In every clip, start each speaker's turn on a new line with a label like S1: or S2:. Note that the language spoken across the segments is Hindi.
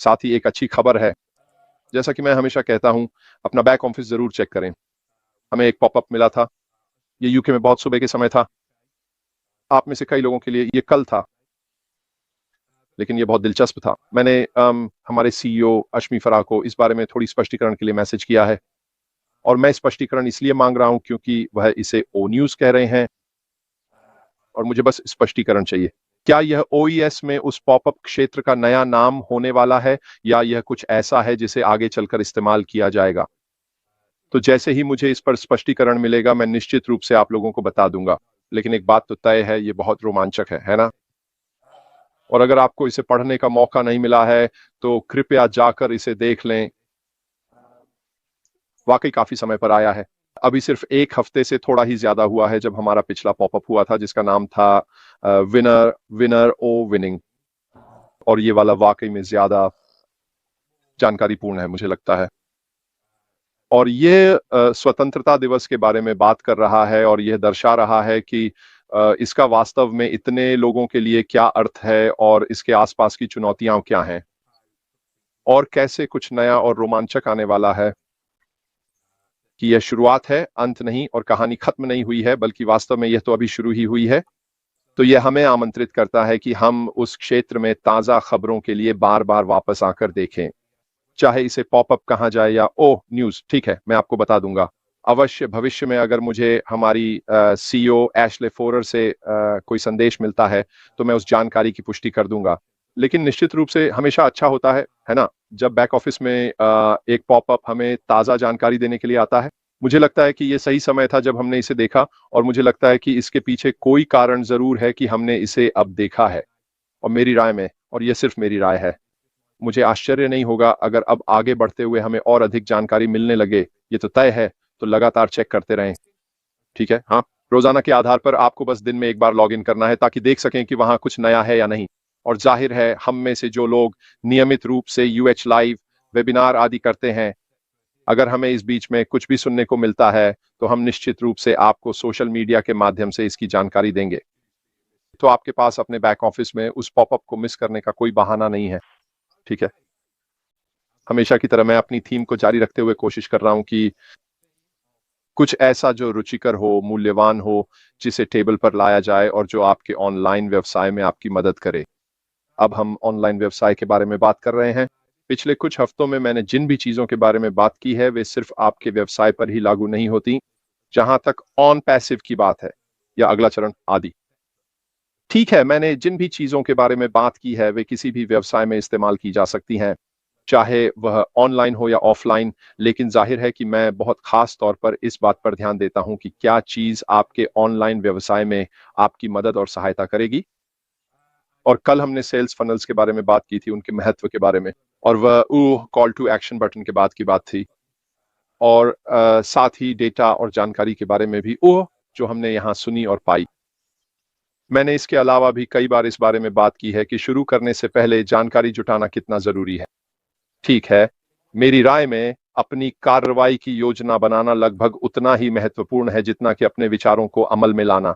S1: साथ ही एक अच्छी खबर है, जैसा कि मैं हमेशा कहता हूं, अपना बैक ऑफिस जरूर चेक करें। हमें एक पॉपअप मिला था, ये यूके में बहुत सुबह के समय था, आप में से कई लोगों के लिए ये कल था, लेकिन ये बहुत दिलचस्प था। मैंने हमारे सीईओ अश्मी फराह को इस बारे में थोड़ी स्पष्टीकरण के लिए मैसेज किया है, और मैं स्पष्टीकरण इसलिए मांग रहा हूं क्योंकि वह इसे ओ न्यूज कह रहे हैं और मुझे बस स्पष्टीकरण चाहिए। क्या यह ओईएस में उस पॉपअप क्षेत्र का नया नाम होने वाला है, या यह कुछ ऐसा है जिसे आगे चलकर इस्तेमाल किया जाएगा? तो जैसे ही मुझे इस पर स्पष्टीकरण मिलेगा, मैं निश्चित रूप से आप लोगों को बता दूंगा। लेकिन एक बात तो तय है, ये बहुत रोमांचक है ना? और अगर आपको इसे पढ़ने का मौका नहीं मिला है, तो कृपया जाकर इसे देख लें। वाकई काफी समय पर आया है। अभी सिर्फ 1 हफ्ते से थोड़ा ही ज्यादा हुआ है जब हमारा पिछला पॉपअप हुआ था, जिसका नाम था विनर विनर ओ विनिंग, और ये वाला वाकई में ज्यादा जानकारीपूर्ण है मुझे लगता है। और ये स्वतंत्रता दिवस के बारे में बात कर रहा है, और यह दर्शा रहा है कि इसका वास्तव में इतने लोगों के लिए क्या अर्थ है, और इसके आसपास की चुनौतियां क्या हैं, और कैसे कुछ नया और रोमांचक आने वाला है। कि यह शुरुआत है, अंत नहीं, और कहानी खत्म नहीं हुई है, बल्कि वास्तव में यह तो अभी शुरू ही हुई है। तो यह हमें आमंत्रित करता है कि हम उस क्षेत्र में ताजा खबरों के लिए बार बार वापस आकर देखें। चाहे इसे पॉपअप कहा जाए या ओ न्यूज, ठीक है, मैं आपको बता दूंगा। अवश्य भविष्य में अगर मुझे हमारी सीईओ एशले फोरर से कोई संदेश मिलता है, तो मैं उस जानकारी की पुष्टि कर दूंगा। लेकिन निश्चित रूप से हमेशा अच्छा होता है ना, जब बैक ऑफिस में एक पॉपअप हमें ताजा जानकारी देने के लिए आता है। मुझे लगता है कि ये सही समय था जब हमने इसे देखा, और मुझे लगता है कि इसके पीछे कोई कारण जरूर है कि हमने इसे अब देखा है। और मेरी राय में, और ये सिर्फ मेरी राय है, मुझे आश्चर्य नहीं होगा अगर अब आगे बढ़ते हुए हमें और अधिक जानकारी मिलने लगे। ये तो तय है, तो लगातार चेक करते रहें, ठीक है? हाँ, रोजाना के आधार पर आपको बस दिन में एक बार लॉग इन करना है, ताकि देख सकें कि वहां कुछ नया है या नहीं। और जाहिर है, हम में से जो लोग नियमित रूप से यूएच लाइव, वेबिनार आदि करते हैं, अगर हमें इस बीच में कुछ भी सुनने को मिलता है, तो हम निश्चित रूप से आपको सोशल मीडिया के माध्यम से इसकी जानकारी देंगे। तो आपके पास अपने बैक ऑफिस में उस पॉपअप को मिस करने का कोई बहाना नहीं है, ठीक है? हमेशा की तरह मैं अपनी थीम को जारी रखते हुए कोशिश कर रहा हूं कि कुछ ऐसा जो रुचिकर हो, मूल्यवान हो, जिसे टेबल पर लाया जाए और जो आपके ऑनलाइन व्यवसाय में आपकी मदद करे। अब हम ऑनलाइन व्यवसाय के बारे में बात कर रहे हैं। पिछले कुछ हफ्तों में मैंने जिन भी चीजों के बारे में बात की है, वे सिर्फ आपके व्यवसाय पर ही लागू नहीं होती। जहां तक ऑन पैसिव की बात है, या अगला चरण आदि, ठीक है, मैंने जिन भी चीजों के बारे में बात की है, वे किसी भी व्यवसाय में इस्तेमाल की जा सकती हैं, चाहे वह ऑनलाइन हो या ऑफलाइन। लेकिन जाहिर है कि मैं बहुत खास तौर पर इस बात पर ध्यान देता हूं कि क्या चीज आपके ऑनलाइन व्यवसाय में आपकी मदद और सहायता करेगी। और कल हमने सेल्स फनल्स के बारे में बात की थी, उनके महत्व के बारे में, और वह कॉल टू एक्शन बटन के बाद की बात थी। और साथ ही डेटा और जानकारी के बारे में भी जो हमने यहाँ सुनी और पाई। मैंने इसके अलावा भी कई बार इस बारे में बात की है कि शुरू करने से पहले जानकारी जुटाना कितना जरूरी है। ठीक है, मेरी राय में अपनी कार्रवाई की योजना बनाना लगभग उतना ही महत्वपूर्ण है जितना कि अपने विचारों को अमल में लाना।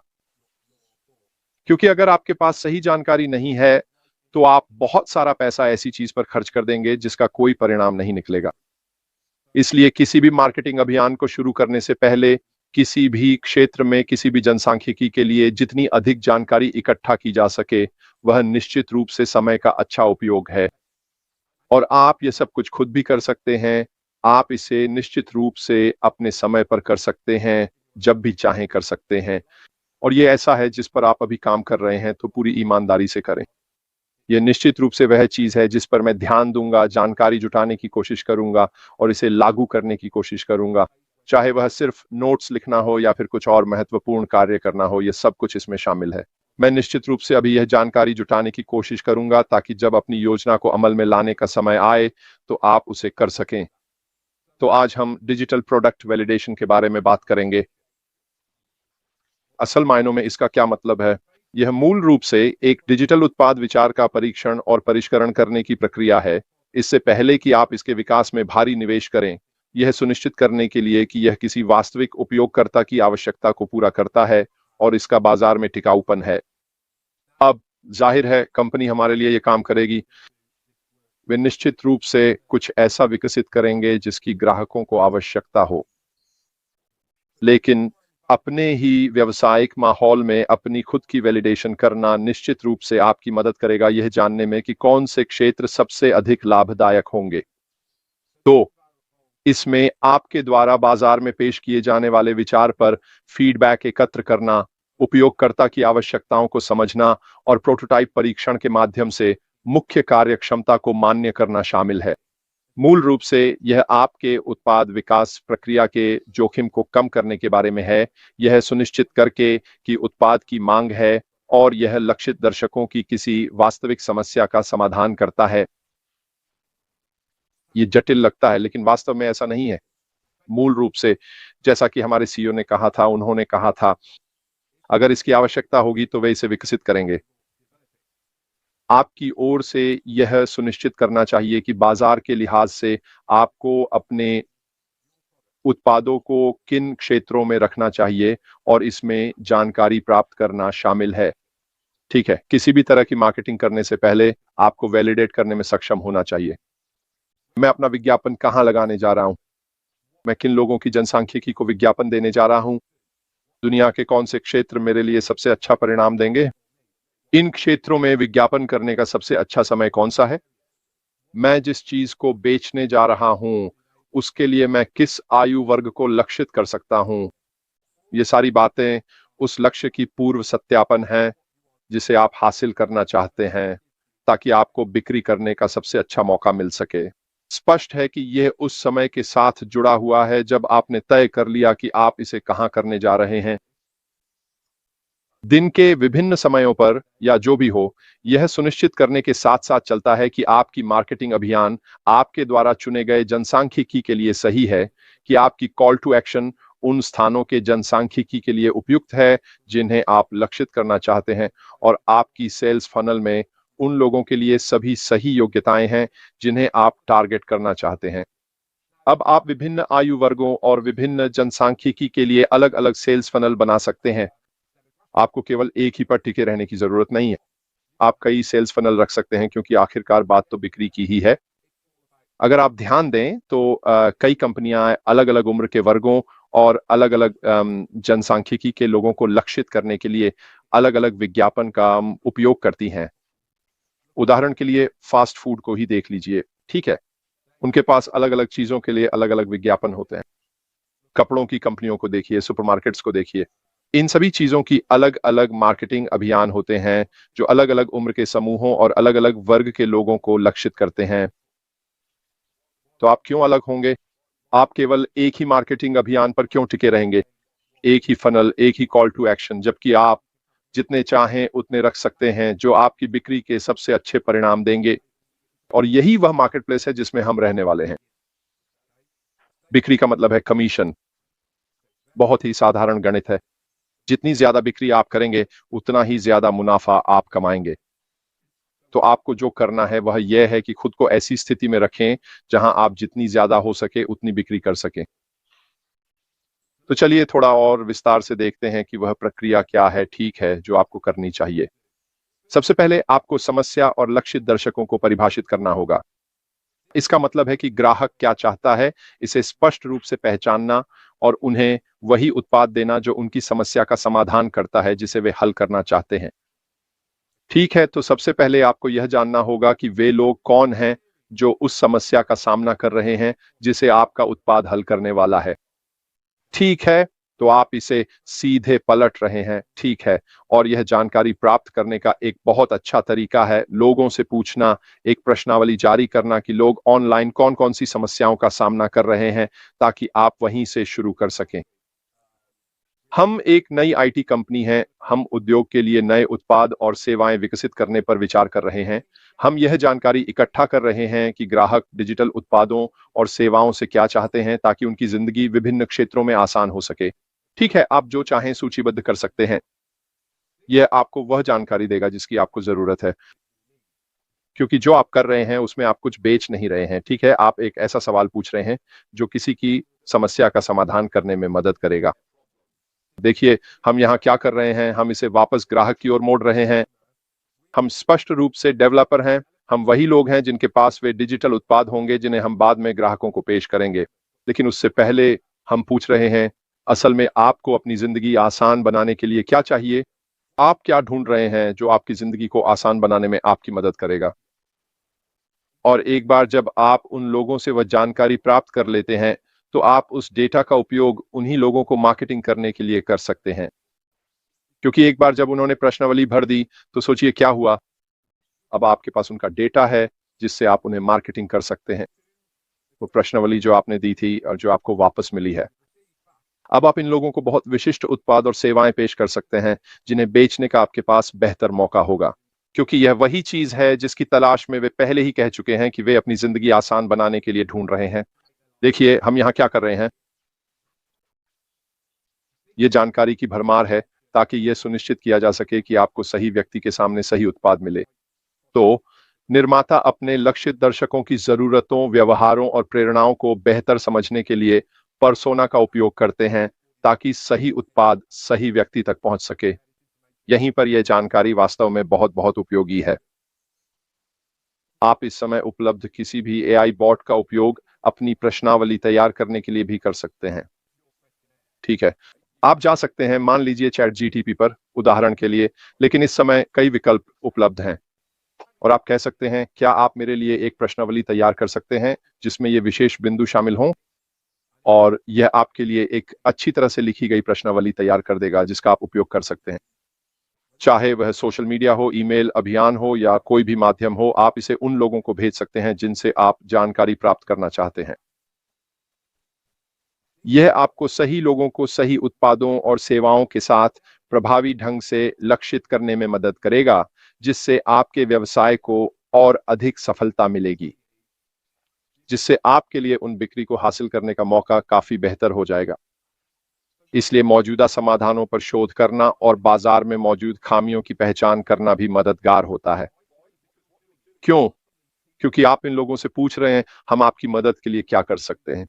S1: क्योंकि अगर आपके पास सही जानकारी नहीं है, तो आप बहुत सारा पैसा ऐसी चीज पर खर्च कर देंगे जिसका कोई परिणाम नहीं निकलेगा। इसलिए किसी भी मार्केटिंग अभियान को शुरू करने से पहले, किसी भी क्षेत्र में किसी भी जनसांख्यिकी के लिए जितनी अधिक जानकारी इकट्ठा की जा सके, वह निश्चित रूप से समय का अच्छा उपयोग है। और आप ये सब कुछ खुद भी कर सकते हैं। आप इसे निश्चित रूप से अपने समय पर कर सकते हैं, जब भी चाहें कर सकते हैं। और ये ऐसा है जिस पर आप अभी काम कर रहे हैं, तो पूरी ईमानदारी से करें। ये निश्चित रूप से वह चीज है जिस पर मैं ध्यान दूंगा, जानकारी जुटाने की कोशिश करूंगा, और इसे लागू करने की कोशिश करूंगा। चाहे वह सिर्फ नोट्स लिखना हो या फिर कुछ और महत्वपूर्ण कार्य करना हो, यह सब कुछ इसमें शामिल है। मैं निश्चित रूप से अभी यह जानकारी जुटाने की कोशिश करूंगा, ताकि जब अपनी योजना को अमल में लाने का समय आए, तो आप उसे कर सकें। तो आज हम डिजिटल प्रोडक्ट वैलिडेशन के बारे में बात करेंगे। असल मायनों में इसका क्या मतलब है? यह मूल रूप से एक डिजिटल उत्पाद विचार का परीक्षण और परिष्करण करने की प्रक्रिया है, इससे पहले कि आप इसके विकास में भारी निवेश करें, यह सुनिश्चित करने के लिए कि यह किसी वास्तविक उपयोगकर्ता की आवश्यकता को पूरा करता है और इसका बाजार में टिकाऊपन है। अब जाहिर है, कंपनी हमारे लिए यह काम करेगी। वे निश्चित रूप से कुछ ऐसा विकसित करेंगे जिसकी ग्राहकों को आवश्यकता हो, लेकिन अपने ही व्यावसायिक माहौल में अपनी खुद की वैलिडेशन करना निश्चित रूप से आपकी मदद करेगा यह जानने में कि कौन से क्षेत्र सबसे अधिक लाभदायक होंगे। तो इसमें आपके द्वारा बाजार में पेश किए जाने वाले विचार पर फीडबैक एकत्र करना, उपयोगकर्ता की आवश्यकताओं को समझना और प्रोटोटाइप परीक्षण के माध्यम से मुख्य कार्यक्षमता को मान्य करना शामिल है। मूल रूप से यह आपके उत्पाद विकास प्रक्रिया के जोखिम को कम करने के बारे में है, यह सुनिश्चित करके कि उत्पाद की मांग है और यह लक्षित दर्शकों की किसी वास्तविक समस्या का समाधान करता है। ये जटिल लगता है, लेकिन वास्तव में ऐसा नहीं है। मूल रूप से जैसा कि हमारे सीईओ ने कहा था, उन्होंने कहा था, अगर इसकी आवश्यकता होगी तो वे इसे विकसित करेंगे। आपकी ओर से यह सुनिश्चित करना चाहिए कि बाजार के लिहाज से आपको अपने उत्पादों को किन क्षेत्रों में रखना चाहिए और इसमें जानकारी प्राप्त करना शामिल है। ठीक है, किसी भी तरह की मार्केटिंग करने से पहले आपको वैलिडेट करने में सक्षम होना चाहिए। मैं अपना विज्ञापन कहाँ लगाने जा रहा हूँ? मैं किन लोगों की जनसांख्यिकी को विज्ञापन देने जा रहा हूँ? दुनिया के कौन से क्षेत्र मेरे लिए सबसे अच्छा परिणाम देंगे? इन क्षेत्रों में विज्ञापन करने का सबसे अच्छा समय कौन सा है? मैं जिस चीज को बेचने जा रहा हूं, उसके लिए मैं किस आयु वर्ग को लक्षित कर सकता हूं? ये सारी बातें उस लक्ष्य की पूर्व सत्यापन है जिसे आप हासिल करना चाहते हैं, ताकि आपको बिक्री करने का सबसे अच्छा मौका मिल सके। स्पष्ट है कि यह उस समय के साथ जुड़ा हुआ है जब आपने तय कर लिया कि आप इसे कहां करने जा रहे हैं। दिन के विभिन्न समयों पर या जो भी हो, यह सुनिश्चित करने के साथ-साथ चलता है कि आपकी मार्केटिंग अभियान आपके द्वारा चुने गए जनसांख्यिकी के लिए सही है, कि आपकी कॉल टू एक्शन उन स्थानों के जनसांख्यिकी के लिए उपयुक्त है जिन्हें आप लक्षित करना चाहते हैं और आपकी सेल्स फनल में उन लोगों के लिए सभी सही योग्यताएं हैं जिन्हें आप टारगेट करना चाहते हैं। अब आप विभिन्न आयु वर्गों और विभिन्न जनसांख्यिकी के लिए अलग-अलग सेल्स फनल बना सकते हैं। आपको केवल एक ही पर टिके रहने की जरूरत नहीं है। आप कई सेल्स फनल रख सकते हैं क्योंकि आखिरकार बात तो बिक्री की ही है। अगर आप ध्यान दें तो कई कंपनियां अलग-अलग उम्र के वर्गों और अलग-अलग जनसांख्यिकी के लोगों को लक्षित करने के लिए अलग-अलग विज्ञापन का उपयोग करती हैं। उदाहरण के लिए फास्ट फूड को ही देख लीजिए, ठीक है? उनके पास अलग-अलग चीजों के लिए अलग-अलग विज्ञापन होते हैं। कपड़ों की कंपनियों को देखिए, सुपरमार्केट्स को देखिए। इन सभी चीजों की अलग-अलग मार्केटिंग अभियान होते हैं जो अलग-अलग उम्र के समूहों और अलग-अलग वर्ग के लोगों को लक्षित करते हैं। तो आप क्यों अलग होंगे? आप केवल एक ही मार्केटिंग अभियान पर क्यों टिके रहेंगे? एक ही फनल, एक ही कॉल टू एक्शन, जबकि आप जितने चाहें उतने रख सकते हैं जो आपकी बिक्री के सबसे अच्छे परिणाम देंगे। और यही वह मार्केटप्लेस है जिसमें हम रहने वाले हैं। बिक्री का मतलब है कमीशन। बहुत ही साधारण गणित है। जितनी ज्यादा बिक्री आप करेंगे, उतना ही ज्यादा मुनाफा आप कमाएंगे। तो आपको जो करना है वह यह है कि खुद को ऐसी स्थिति में रखें जहां आप जितनी ज्यादा हो सके उतनी बिक्री कर सकें। तो चलिए थोड़ा और विस्तार से देखते हैं कि वह प्रक्रिया क्या है, ठीक है, जो आपको करनी चाहिए। सबसे पहले आपको समस्या और लक्षित दर्शकों को परिभाषित करना होगा। इसका मतलब है कि ग्राहक क्या चाहता है, इसे स्पष्ट रूप से पहचानना और उन्हें वही उत्पाद देना जो उनकी समस्या का समाधान करता है जिसे वे हल करना चाहते हैं। ठीक है, तो सबसे पहले आपको यह जानना होगा कि वे लोग कौन हैं जो उस समस्या का सामना कर रहे हैं जिसे आपका उत्पाद हल करने वाला है। ठीक है, तो आप इसे सीधे पलट रहे हैं, ठीक है, और यह जानकारी प्राप्त करने का एक बहुत अच्छा तरीका है लोगों से पूछना, एक प्रश्नावली जारी करना कि लोग ऑनलाइन कौन-कौन सी समस्याओं का सामना कर रहे हैं, ताकि आप वहीं से शुरू कर सकें। हम एक नई आईटी कंपनी हैं, हम उद्योग के लिए नए उत्पाद और सेवाएं विकसित करने पर विचार कर रहे हैं। हम यह जानकारी इकट्ठा कर रहे हैं कि ग्राहक डिजिटल उत्पादों और सेवाओं से क्या चाहते हैं ताकि उनकी जिंदगी विभिन्न क्षेत्रों में आसान हो सके। ठीक है, आप जो चाहें सूचीबद्ध कर सकते हैं। यह आपको वह जानकारी देगा जिसकी आपको जरूरत है, क्योंकि जो आप कर रहे हैं उसमें आप कुछ बेच नहीं रहे हैं। ठीक है, आप एक ऐसा सवाल पूछ रहे हैं जो किसी की समस्या का समाधान करने में मदद करेगा। देखिए, हम यहाँ क्या कर रहे हैं, हम इसे वापस ग्राहक की ओर मोड़ रहे हैं। हम स्पष्ट रूप से डेवलपर हैं, हम वही लोग हैं जिनके पास वे डिजिटल उत्पाद होंगे जिन्हें हम बाद में ग्राहकों को पेश करेंगे। लेकिन उससे पहले हम पूछ रहे हैं, असल में आपको अपनी ज़िंदगी आसान बनाने के लिए क्या चाहिए? आप क्या ढूँढ रहे हैं जो आपकी ज़िंदगी को आसान बनाने में आपकी मदद करेगा? और एक बार जब आप उन लोगों से वह जानकारी प्राप्त कर लेते हैं, तो आप उस डेटा का उपयोग उन्हीं लोगों को मार्केटिंग करने के लिए कर सकते हैं। क्योंकि एक बार जब उन्होंने प्रश्नावली भर दी, तो सोचिए क्या हुआ? अब आपके पास उनका डेटा है, जिससे आप उन्हें मार्केटिंग कर सकते हैं। वो प्रश्नावली जो आपने दी थी और जो आपको वापस मिली है। अब आप इन लोगों को बहुत विशिष्ट उत्पाद और सेवाएं पेश कर सकते हैं, जिन्हें बेचने का आपके पास बेहतर मौका होगा। क्योंकि यह वही चीज है जिसकी तलाश में वे पहले ही कह चुके हैं कि वे अपनी जिंदगी आसान बनाने के लिए ढूंढ रहे हैं। देखिए, हम यहाँ क्या कर रहे हैं? ये जानकारी की भरमार है, ताकि यह सुनिश्चित किया जा सके कि आपको सही व्यक्ति के सामने सही उत्पाद मिले। तो निर्माता अपने लक्षित दर्शकों की जरूरतों, व्यवहारों और प्रेरणाओं को बेहतर समझने के लिए पर्सोना का उपयोग करते हैं, ताकि सही उत्पाद सही व्यक्ति तक पहुंच सके। यहीं पर यह जानकारी वास्तव में बहुत बहुत उपयोगी है। आप इस समय उपलब्ध किसी भी एआई बॉट का उपयोग अपनी प्रश्नावली तैयार करने के लिए भी कर सकते हैं। ठीक है, आप जा सकते हैं, मान लीजिए चैट जीटीपी पर उदाहरण के लिए, लेकिन इस समय कई विकल्प उपलब्ध हैं। और आप कह सकते हैं, क्या आप मेरे लिए एक प्रश्नावली तैयार कर सकते हैं जिसमें ये विशेष बिंदु शामिल हों? और यह आपके लिए एक अच्छी तरह से लिखी गई प्रश्नावली तैयार कर देगा जिसका आप उपयोग कर सकते हैं। चाहे वह सोशल मीडिया हो, ईमेल अभियान हो या कोई भी माध्यम हो, आप इसे उन लोगों को भेज सकते हैं जिनसे आप जानकारी प्राप्त करना चाहते हैं। यह आपको सही लोगों को सही उत्पादों और सेवाओं के साथ प्रभावी ढंग से लक्षित करने में मदद करेगा, जिससे आपके व्यवसाय को और अधिक सफलता मिलेगी, जिससे आपके लिए उन बिक्री को हासिल करने का मौका काफी बेहतर हो जाएगा। इसलिए मौजूदा समाधानों पर शोध करना और बाजार में मौजूद खामियों की पहचान करना भी मददगार होता है। क्यों? क्योंकि आप इन लोगों से पूछ रहे हैं, हम आपकी मदद के लिए क्या कर सकते हैं?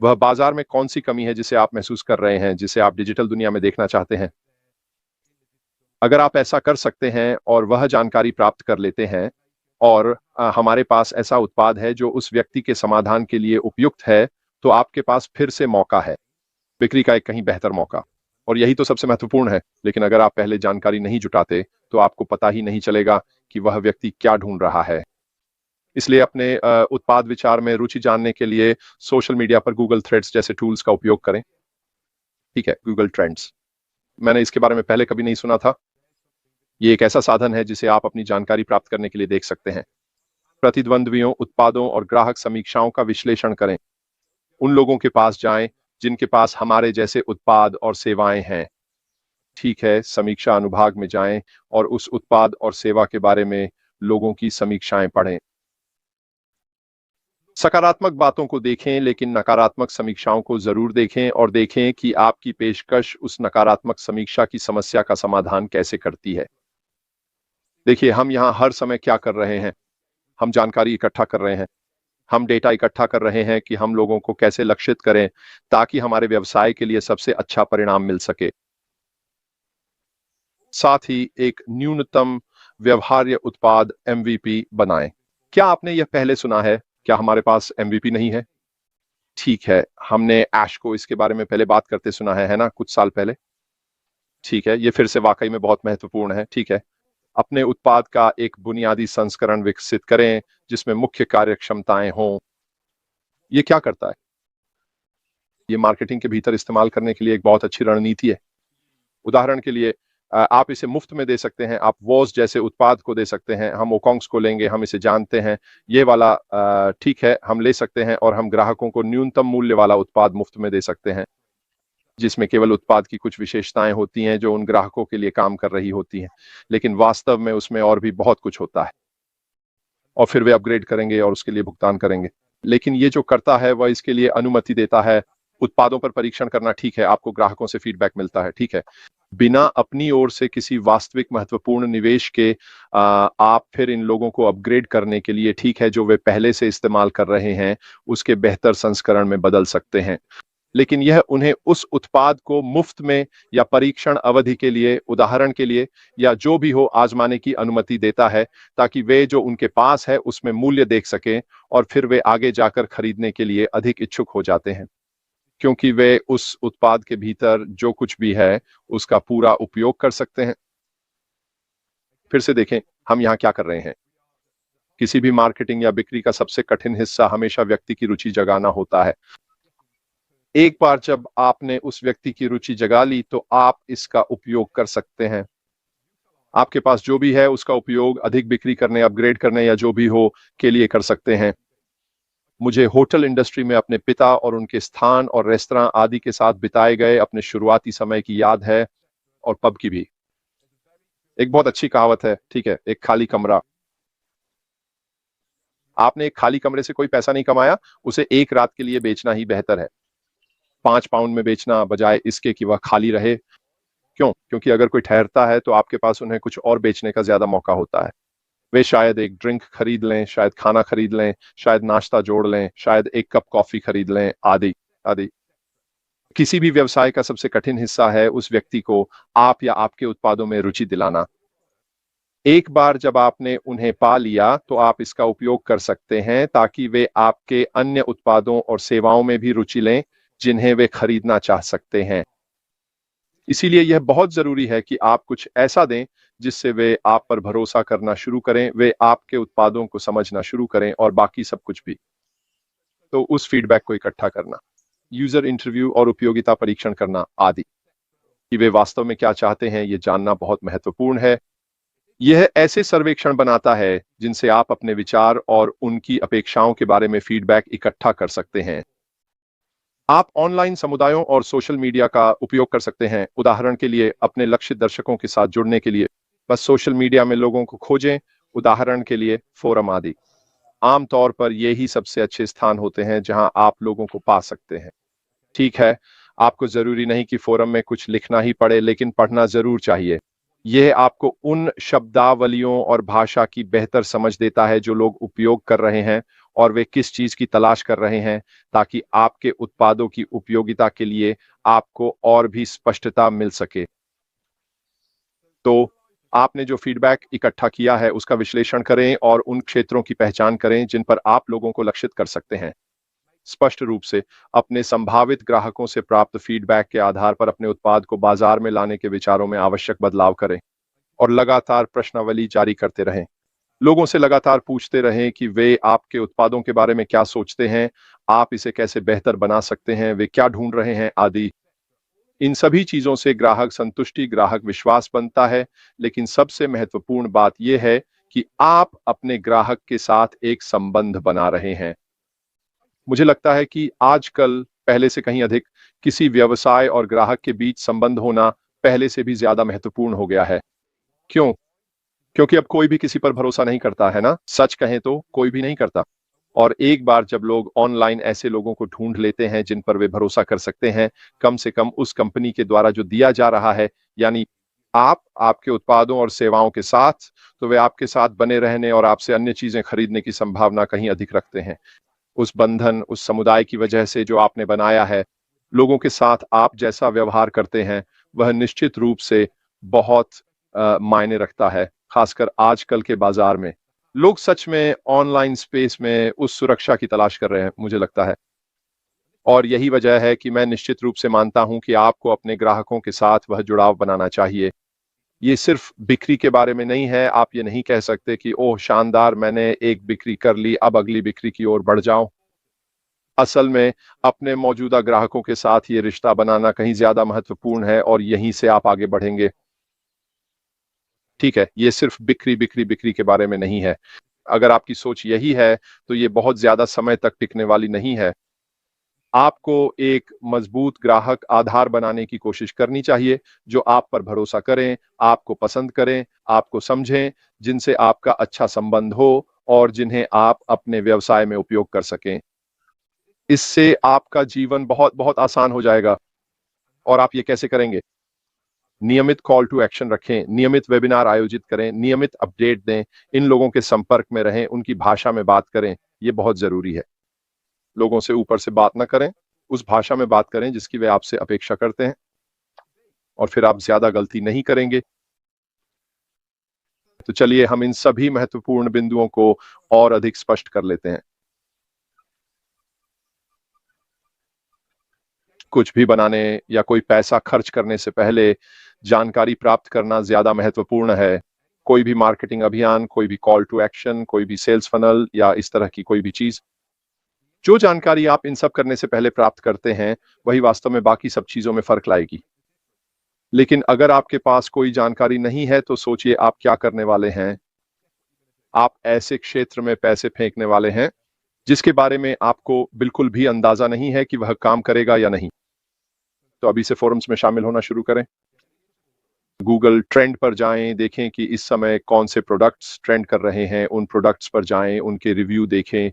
S1: वह बाजार में कौन सी कमी है जिसे आप महसूस कर रहे हैं, जिसे आप डिजिटल दुनिया में देखना चाहते हैं? अगर आप ऐसा कर सकते हैं और वह जानकारी प्राप्त कर लेते हैं और हमारे पास ऐसा उत्पाद है जो उस व्यक्ति के समाधान के लिए उपयुक्त है, तो आपके पास फिर से मौका है, बिक्री का एक कहीं बेहतर मौका। और यही तो सबसे महत्वपूर्ण है। लेकिन अगर आप पहले जानकारी नहीं जुटाते, तो आपको पता ही नहीं चलेगा कि वह व्यक्ति क्या ढूंढ रहा है। इसलिए अपने उत्पाद विचार में रुचि जानने के लिए सोशल मीडिया पर गूगल थ्रेड्स जैसे टूल्स का उपयोग करें। ठीक है, गूगल ट्रेंड्स। मैंने इसके बारे में पहले कभी नहीं सुना था। ये एक ऐसा साधन है जिसे आप अपनी जानकारी प्राप्त करने के लिए देख सकते हैं। प्रतिद्वंद्वियों, उत्पादों और ग्राहक समीक्षाओं का विश्लेषण करें। उन लोगों के पास जाएं जिनके पास हमारे जैसे उत्पाद और सेवाएं हैं। ठीक है, समीक्षा अनुभाग में जाएं और उस उत्पाद और सेवा के बारे में लोगों की समीक्षाएं पढ़ें। सकारात्मक बातों को देखें, लेकिन नकारात्मक समीक्षाओं को जरूर देखें और देखें कि आपकी पेशकश उस नकारात्मक समीक्षा की समस्या का समाधान कैसे करती है। देखिए, हम यहाँ हर समय क्या कर रहे हैं? हम जानकारी इकट्ठा कर रहे हैं। हम डेटा इकट्ठा कर रहे हैं कि हम लोगों को कैसे लक्षित करें ताकि हमारे व्यवसाय के लिए सबसे अच्छा परिणाम मिल सके। साथ ही एक न्यूनतम व्यवहार्य उत्पाद एमवीपी बनाएं। क्या आपने यह पहले सुना है? क्या हमारे पास एमवीपी नहीं है? ठीक है, हमने ऐश को इसके बारे में पहले बात करते सुना है ना, कुछ साल पहले। ठीक है, ये फिर से वाकई में बहुत महत्वपूर्ण है। ठीक है, अपने उत्पाद का एक बुनियादी संस्करण विकसित करें जिसमें मुख्य कार्यक्षमताएं हों। ये क्या करता है? ये मार्केटिंग के भीतर इस्तेमाल करने के लिए एक बहुत अच्छी रणनीति है। उदाहरण के लिए आप इसे मुफ्त में दे सकते हैं। आप वॉज जैसे उत्पाद को दे सकते हैं। हम ओकोंग्स को लेंगे, हम इसे जानते हैं। ये वाला ठीक है, हम ले सकते हैं और हम ग्राहकों को न्यूनतम मूल्य वाला उत्पाद मुफ्त में दे सकते हैं, जिसमें केवल उत्पाद की कुछ विशेषताएं होती हैं जो उन ग्राहकों के लिए काम कर रही होती हैं। लेकिन वास्तव में उसमें और भी बहुत कुछ होता है। और फिर वे अपग्रेड करेंगे और उसके लिए भुगतान करेंगे। लेकिन ये जो करता है वह इसके लिए अनुमति देता है। उत्पादों पर परीक्षण करना ठीक है, आपको ग्राहकों से फीडबैक मिलता है, ठीक है। बिना अपनी ओर से किसी वास्तविक महत्वपूर्ण निवेश के आप फिर इन लोगों को अपग्रेड करने के लिए, ठीक है, जो वे पहले से इस्तेमाल कर रहे हैं उसके बेहतर संस्करण में बदल सकते हैं। लेकिन यह उन्हें उस उत्पाद को मुफ्त में या परीक्षण अवधि के लिए, उदाहरण के लिए, या जो भी हो आजमाने की अनुमति देता है, ताकि वे जो उनके पास है उसमें मूल्य देख सकें और फिर वे आगे जाकर खरीदने के लिए अधिक इच्छुक हो जाते हैं, क्योंकि वे उस उत्पाद के भीतर जो कुछ भी है उसका पूरा उपयोग कर सकते हैं। फिर से देखें, हम यहाँ क्या कर रहे हैं। किसी भी मार्केटिंग या बिक्री का सबसे कठिन हिस्सा हमेशा व्यक्ति की रुचि जगाना होता है। एक बार जब आपने उस व्यक्ति की रुचि जगा ली तो आप इसका उपयोग कर सकते हैं। आपके पास जो भी है उसका उपयोग अधिक बिक्री करने, अपग्रेड करने या जो भी हो के लिए कर सकते हैं। मुझे होटल इंडस्ट्री में अपने पिता और उनके स्थान और रेस्तरां आदि के साथ बिताए गए अपने शुरुआती समय की याद है, और पब की भी। एक बहुत अच्छी कहावत है, ठीक है, एक खाली कमरा। आपने एक खाली कमरे से कोई पैसा नहीं कमाया, उसे एक रात के लिए बेचना ही बेहतर है। 5 पाउंड में बेचना बजाय इसके कि वह खाली रहे। क्यों? क्योंकि अगर कोई ठहरता है तो आपके पास उन्हें कुछ और बेचने का ज्यादा मौका होता है। वे शायद एक ड्रिंक खरीद लें, शायद खाना खरीद लें, शायद नाश्ता जोड़ लें, शायद एक कप कॉफी खरीद लें, आदि आदि। किसी भी व्यवसाय का सबसे कठिन हिस्सा है उस व्यक्ति को आप या आपके उत्पादों में रुचि दिलाना। एक बार जब आपने उन्हें पा लिया तो आप इसका उपयोग कर सकते हैं ताकि वे आपके अन्य उत्पादों और सेवाओं में भी रुचि लें जिन्हें वे खरीदना चाह सकते हैं। इसीलिए यह बहुत जरूरी है कि आप कुछ ऐसा दें जिससे वे आप पर भरोसा करना शुरू करें, वे आपके उत्पादों को समझना शुरू करें और बाकी सब कुछ भी। तो उस फीडबैक को इकट्ठा करना, यूजर इंटरव्यू और उपयोगिता परीक्षण करना आदि, कि वे वास्तव में क्या चाहते हैं, ये जानना बहुत महत्वपूर्ण है। यह ऐसे सर्वेक्षण बनाता है जिनसे आप अपने विचार और उनकी अपेक्षाओं के बारे में फीडबैक इकट्ठा कर सकते हैं। आप ऑनलाइन समुदायों और सोशल मीडिया का उपयोग कर सकते हैं, उदाहरण के लिए अपने लक्षित दर्शकों के साथ जुड़ने के लिए। बस सोशल मीडिया में लोगों को खोजें, उदाहरण के लिए फोरम आदि। आमतौर पर ये ही सबसे अच्छे स्थान होते हैं जहां आप लोगों को पा सकते हैं। ठीक है, आपको जरूरी नहीं कि फोरम में कुछ लिखना ही पड़े, लेकिन पढ़ना जरूर चाहिए। यह आपको उन शब्दावलियों और भाषा की बेहतर समझ देता है जो लोग उपयोग कर रहे हैं और वे किस चीज की तलाश कर रहे हैं, ताकि आपके उत्पादों की उपयोगिता के लिए आपको और भी स्पष्टता मिल सके। तो आपने जो फीडबैक इकट्ठा किया है उसका विश्लेषण करें और उन क्षेत्रों की पहचान करें जिन पर आप लोगों को लक्षित कर सकते हैं। स्पष्ट रूप से अपने संभावित ग्राहकों से प्राप्त फीडबैक के आधार पर अपने उत्पाद को बाजार में लाने के विचारों में आवश्यक बदलाव करें और लगातार प्रश्नावली जारी करते रहें। लोगों से लगातार पूछते रहें कि वे आपके उत्पादों के बारे में क्या सोचते हैं, आप इसे कैसे बेहतर बना सकते हैं, वे क्या ढूंढ रहे हैं, आदि। इन सभी चीजों से ग्राहक संतुष्टि, ग्राहक विश्वास बनता है, लेकिन सबसे महत्वपूर्ण बात यह है कि आप अपने ग्राहक के साथ एक संबंध बना रहे हैं। मुझे लगता है कि आजकल पहले से कहीं अधिक किसी व्यवसाय और ग्राहक के बीच संबंध होना पहले से भी ज्यादा महत्वपूर्ण हो गया है। क्यों? क्योंकि अब कोई भी किसी पर भरोसा नहीं करता है ना, सच कहें तो कोई भी नहीं करता। और एक बार जब लोग ऑनलाइन ऐसे लोगों को ढूंढ लेते हैं जिन पर वे भरोसा कर सकते हैं, कम से कम उस कंपनी के द्वारा जो दिया जा रहा है, यानी आप आपके उत्पादों और सेवाओं के साथ, तो वे आपके साथ बने रहने और आपसे अन्य चीजें खरीदने की संभावना कहीं अधिक रखते हैं। उस बंधन, उस समुदाय की वजह से जो आपने बनाया है, लोगों के साथ आप जैसा व्यवहार करते हैं, वह निश्चित रूप से बहुत मायने रखता है, खासकर आजकल के बाजार में। लोग सच में ऑनलाइन स्पेस में उस सुरक्षा की तलाश कर रहे हैं, मुझे लगता है। और यही वजह है कि मैं निश्चित रूप से मानता हूं कि आपको अपने ग्राहकों के साथ वह जुड़ाव बनाना चाहिए। ये सिर्फ बिक्री के बारे में नहीं है। आप ये नहीं कह सकते कि ओह शानदार, मैंने एक बिक्री कर ली, अब अगली बिक्री की ओर बढ़ जाऊं। असल में अपने मौजूदा ग्राहकों के साथ ये रिश्ता बनाना कहीं ज्यादा महत्वपूर्ण है और यहीं से आप आगे बढ़ेंगे। ठीक है, ये सिर्फ बिक्री बिक्री बिक्री के बारे में नहीं है। अगर आपकी सोच यही है तो ये बहुत ज्यादा समय तक टिकने वाली नहीं है। आपको एक मजबूत ग्राहक आधार बनाने की कोशिश करनी चाहिए जो आप पर भरोसा करें, आपको पसंद करें, आपको समझें, जिनसे आपका अच्छा संबंध हो और जिन्हें आप अपने व्यवसाय में उपयोग कर सकें। इससे आपका जीवन बहुत बहुत आसान हो जाएगा। और आप ये कैसे करेंगे? नियमित कॉल टू एक्शन रखें, नियमित वेबिनार आयोजित करें, नियमित अपडेट दें, इन लोगों के संपर्क में रहें, उनकी भाषा में बात करें। ये बहुत जरूरी है। लोगों से ऊपर से बात ना करें, उस भाषा में बात करें जिसकी वे आपसे अपेक्षा करते हैं, और फिर आप ज्यादा गलती नहीं करेंगे। तो चलिए हम इन सभी महत्वपूर्ण बिंदुओं को और अधिक स्पष्ट कर लेते हैं। कुछ भी बनाने या कोई पैसा खर्च करने से पहले जानकारी प्राप्त करना ज्यादा महत्वपूर्ण है। कोई भी मार्केटिंग अभियान, कोई भी कॉल टू एक्शन, कोई भी सेल्स फनल या इस तरह की कोई भी चीज, जो जानकारी आप इन सब करने से पहले प्राप्त करते हैं वही वास्तव में बाकी सब चीजों में फर्क लाएगी। लेकिन अगर आपके पास कोई जानकारी नहीं है तो सोचिए आप क्या करने वाले हैं। आप ऐसे क्षेत्र में पैसे फेंकने वाले हैं जिसके बारे में आपको बिल्कुल भी अंदाजा नहीं है कि वह काम करेगा या नहीं। तो अभी से फोरम्स में शामिल होना शुरू करें। गूगल ट्रेंड पर जाएं, देखें कि इस समय कौन से प्रोडक्ट्स ट्रेंड कर रहे हैं, उन प्रोडक्ट्स पर जाएं, उनके रिव्यू देखें,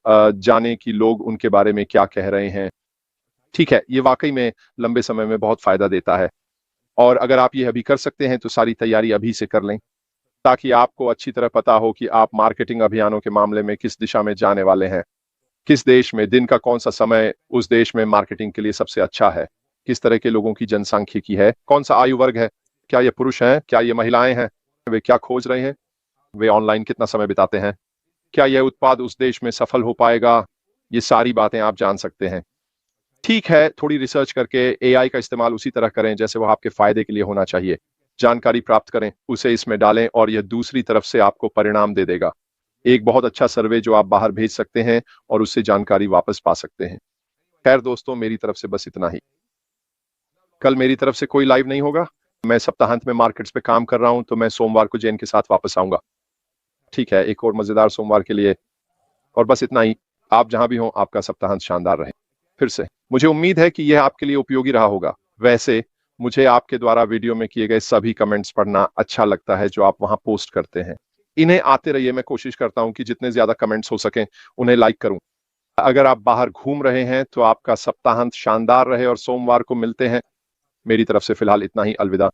S1: जानें कि लोग उनके बारे में क्या कह रहे हैं। ठीक है, ये वाकई में लंबे समय में बहुत फायदा देता है, और अगर आप ये अभी कर सकते हैं तो सारी तैयारी अभी से कर लें, ताकि आपको अच्छी तरह पता हो कि आप मार्केटिंग अभियानों के मामले में किस दिशा में जाने वाले हैं। किस देश में दिन का कौन सा समय उस देश में मार्केटिंग के लिए सबसे अच्छा है, किस तरह के लोगों की जनसांख्यिकी है, कौन सा आयु वर्ग है, क्या ये पुरुष हैं, क्या ये महिलाएं हैं, वे क्या खोज रहे हैं, वे ऑनलाइन कितना समय बिताते हैं, क्या यह उत्पाद उस देश में सफल हो पाएगा। ये सारी बातें आप जान सकते हैं। ठीक है, थोड़ी रिसर्च करके एआई का इस्तेमाल उसी तरह करें जैसे वह आपके फायदे के लिए होना चाहिए। जानकारी प्राप्त करें, उसे इसमें डालें और यह दूसरी तरफ से आपको परिणाम दे देगा। एक बहुत अच्छा सर्वे जो आप बाहर भेज सकते हैं और उससे जानकारी वापस पा सकते हैं। खैर दोस्तों, मेरी तरफ से बस इतना ही। कल मेरी तरफ से कोई लाइव नहीं होगा। मैं सप्ताहांत में मार्केट्स पे काम कर रहा हूं, तो मैं सोमवार को जैन के साथ वापस आऊंगा। ठीक है, एक और मजेदार सोमवार के लिए। और बस इतना ही। आप जहां भी हों, आपका सप्ताहांत शानदार रहे। फिर से मुझे उम्मीद है कि यह आपके लिए उपयोगी रहा होगा। वैसे मुझे आपके द्वारा वीडियो में किए गए सभी कमेंट्स पढ़ना अच्छा लगता है जो आप वहां पोस्ट करते हैं। इन्हें आते रहिए। मैं कोशिश करता हूं कि जितने ज्यादा कमेंट्स हो सकें उन्हें लाइक करूं। अगर आप बाहर घूम रहे हैं तो आपका सप्ताहांत शानदार रहे और सोमवार को मिलते हैं। मेरी तरफ से फिलहाल इतना ही। अलविदा।